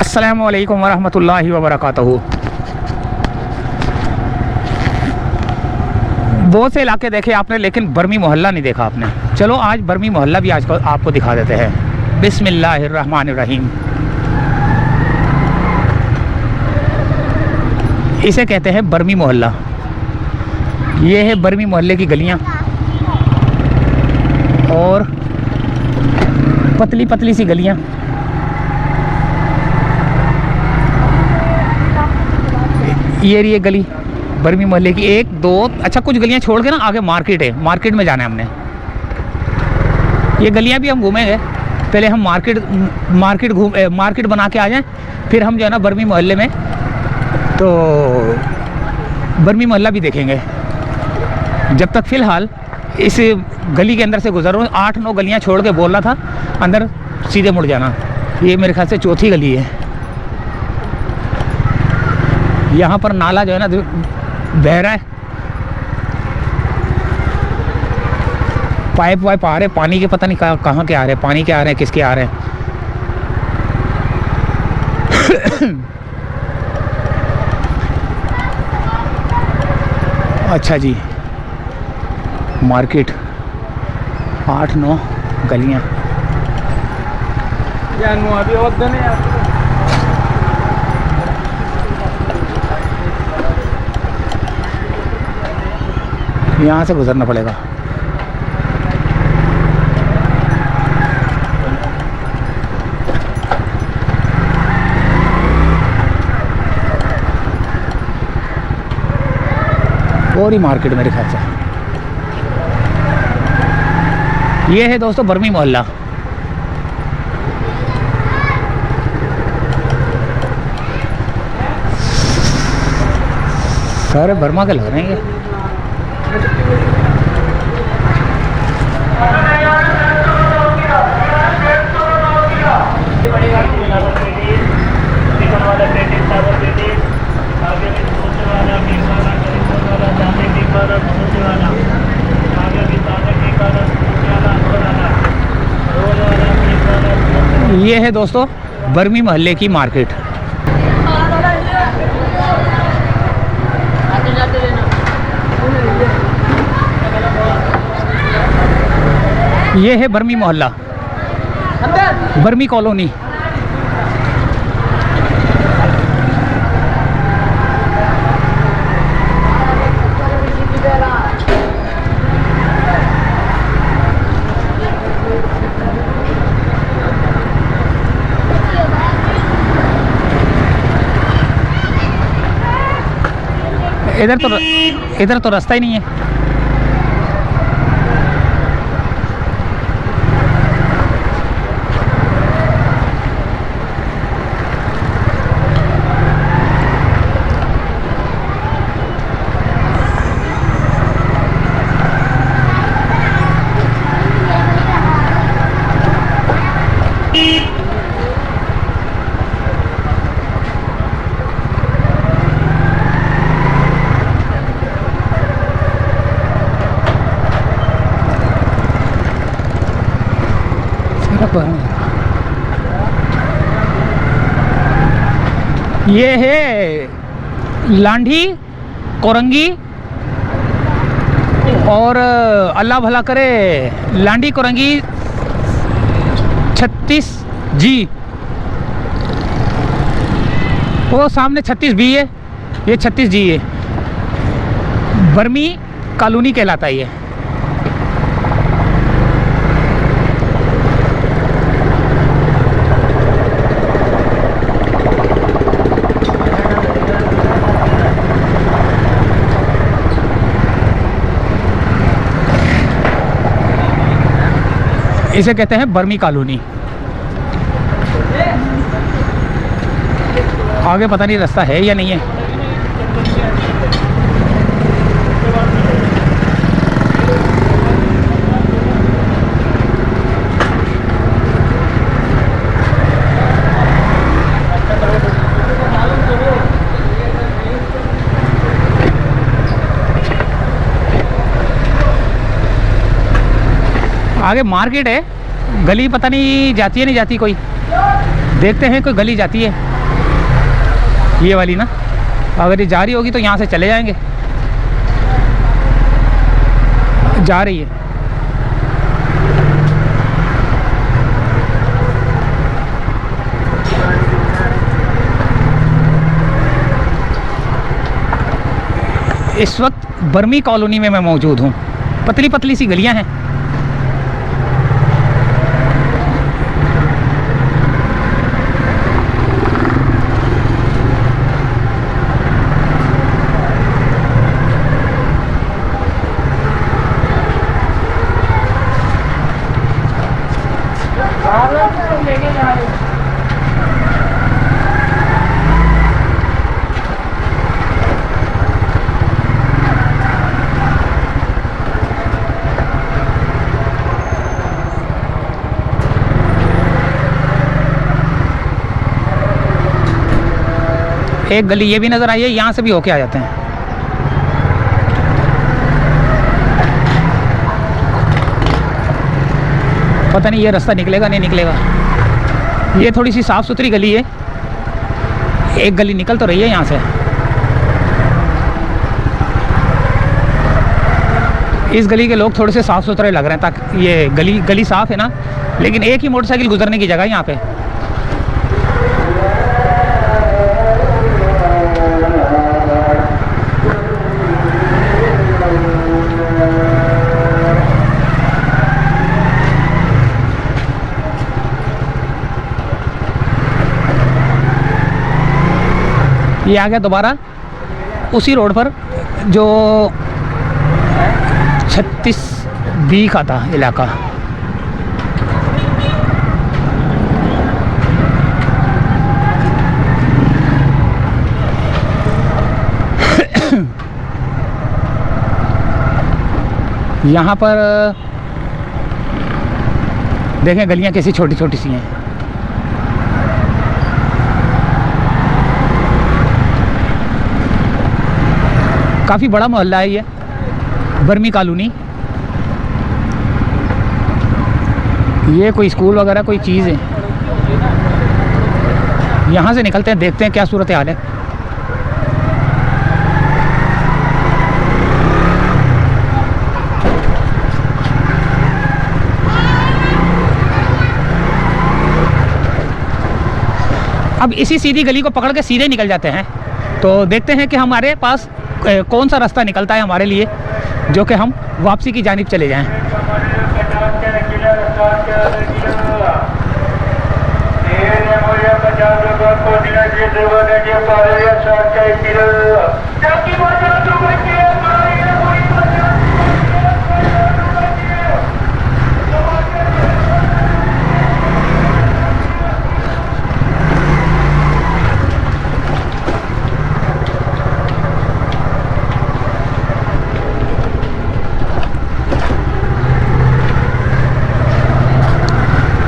अस्सलामु अलैकुम वरहमतुल्लाहि वबरकातुहू। बहुत से इलाके देखे आपने, लेकिन बर्मी मोहल्ला नहीं देखा आपने। चलो आज बर्मी मोहल्ला भी आज को आपको दिखा देते हैं। बिस्मिल्लाहिर्रहमानिर्रहीम। इसे कहते हैं बर्मी मोहल्ला। ये है बर्मी मोहल्ले की गलियां और पतली पतली सी गलियां। ये गली बर्मी मोहल्ले की, एक दो, अच्छा कुछ गलियां छोड़ के ना आगे मार्केट है, मार्केट में जाना है हमने। ये गलियां भी हम घूमेंगे, पहले हम मार्केट बना के आ जाएं, फिर हम जो है ना बर्मी मोहल्ले में, तो बर्मी मोहल्ला भी देखेंगे। जब तक फ़िलहाल इस गली के अंदर से गुजर रहा हूँ, 8-9 गलियां छोड़ के बोल रहा था अंदर सीधे मुड़ जाना। ये मेरे ख्याल से चौथी गली है। यहाँ पर नाला जो है ना बह रहा है, पाइप वाइप आ रहे पानी के, पता नहीं कहाँ के आ रहे हैं, पानी के आ रहे हैं, किसके आ रहे हैं। अच्छा जी, मार्केट 8-9 गलियाँ। यहाँ से गुजरना पड़ेगा। और ही मार्केट मेरे ख्याल से ये है दोस्तों बर्मी मोहल्ला। सारे बर्मा के लग रहे हैं ये। ये है दोस्तों बर्मी मोहल्ले की मार्केट। ये है बर्मी मोहल्ला, बर्मी कॉलोनी। इधर तो रास्ता ही नहीं है। ये है लांढी कोरंगी, और अल्लाह भला करे लांढी कोरंगी 36G। वो सामने 36B है, ये 36G है। बर्मी कॉलोनी कहलाता है ये। इसे कहते हैं बर्मी कॉलोनी। आगे पता नहीं रास्ता है या नहीं है। आगे मार्केट है, गली पता नहीं जाती है नहीं जाती, कोई देखते हैं, कोई गली जाती है। ये वाली ना, अगर ये जा रही होगी तो यहाँ से चले जाएंगे। जा रही है। इस वक्त बर्मी कॉलोनी में मैं मौजूद हूँ। पतली पतली सी गलियां हैं। एक गली ये भी नज़र आई है, यहाँ से भी होके आ जाते हैं। पता नहीं ये रास्ता निकलेगा नहीं निकलेगा। ये थोड़ी सी साफ़ सुथरी गली है। एक गली निकल तो रही है यहाँ से। इस गली के लोग थोड़े से साफ़ सुथरे लग रहे हैं, ताकि ये गली साफ़ है ना, लेकिन एक ही मोटरसाइकिल गुजरने की जगह है यहाँ पे। ये आ गया दोबारा उसी रोड पर जो 36B का था इलाका। यहाँ पर देखें गलियाँ कैसी छोटी छोटी सी हैं। काफ़ी बड़ा मोहल्ला है ये बर्मी कॉलोनी। ये कोई स्कूल वगैरह कोई चीज़ है। यहाँ से निकलते हैं, देखते हैं क्या सूरत हाल है। अब इसी सीधी गली को पकड़ के सीधे निकल जाते हैं, तो देखते हैं कि हमारे पास कौन सा रास्ता निकलता है हमारे लिए, जो कि हम वापसी की जानिब चले जाएं।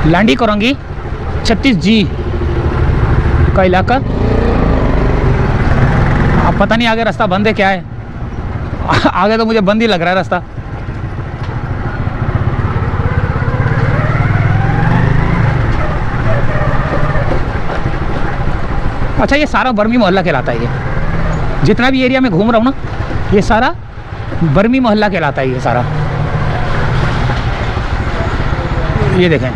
लांडी कोरंगी 36G का इलाका। अब पता नहीं आगे रास्ता बंद है क्या है। आगे तो मुझे बंद ही लग रहा है रास्ता। अच्छा, ये सारा बर्मी मोहल्ला कहलाता है। ये जितना भी एरिया में घूम रहा हूँ ना, ये सारा बर्मी मोहल्ला कहलाता है। ये सारा ये देखें,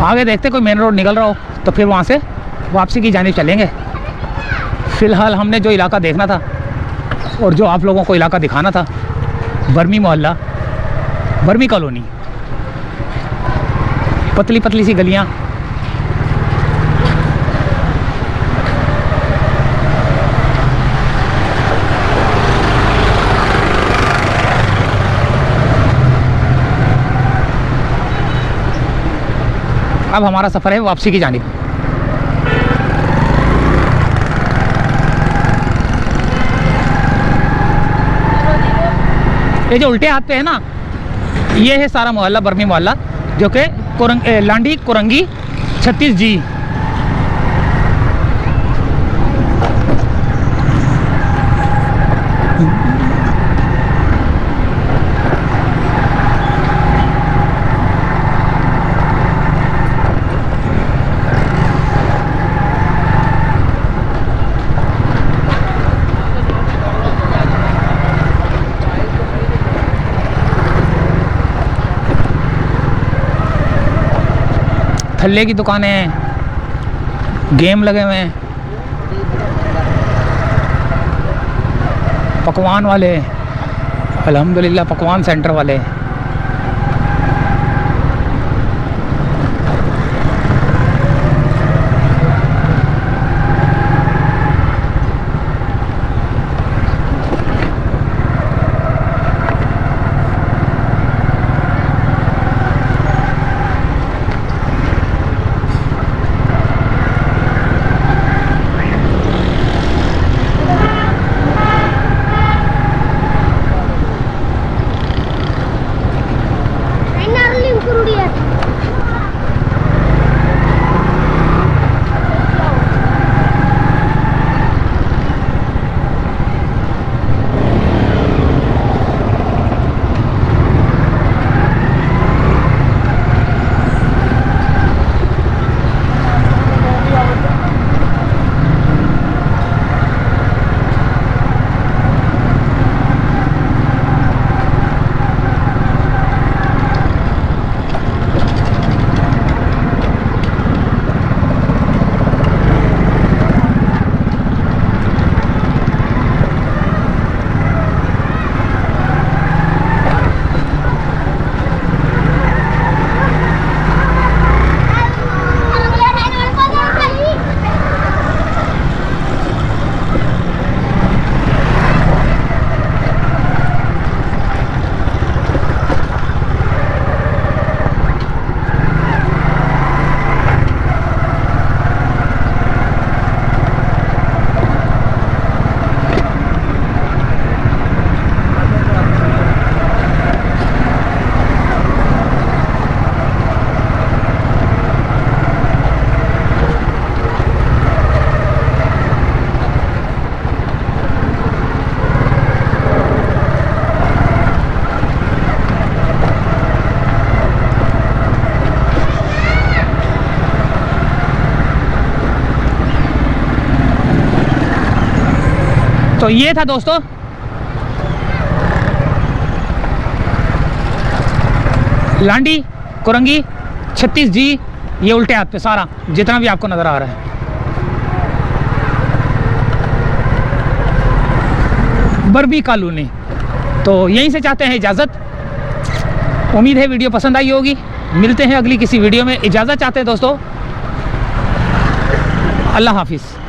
आगे देखते कोई मेन रोड निकल रहा हो तो फिर वहाँ से वापसी की जानिब चलेंगे। फ़िलहाल हमने जो इलाका देखना था और जो आप लोगों को इलाका दिखाना था, बर्मी मोहल्ला, बर्मी कॉलोनी, पतली पतली सी गलियाँ, अब हमारा सफ़र है वापसी की जानिब। ये जो उल्टे हाथ पे है ना, ये है सारा मोहल्ला, बर्मी मोहल्ला, जो कि लांडी कुरंगी 36G। थल्ले की दुकानें हैं, गेम लगे हुए हैं, पकवान वाले, अल्हम्दुलिल्लाह पकवान सेंटर वाले। तो ये था दोस्तों लांडी कुरंगी 36G, ये उल्टे हाथ पे सारा जितना भी आपको नज़र आ रहा है। बर्बी कॉलोनी। तो यहीं से चाहते हैं इजाज़त। उम्मीद है वीडियो पसंद आई होगी। मिलते हैं अगली किसी वीडियो में। इजाज़त चाहते हैं दोस्तों। अल्लाह हाफिज़।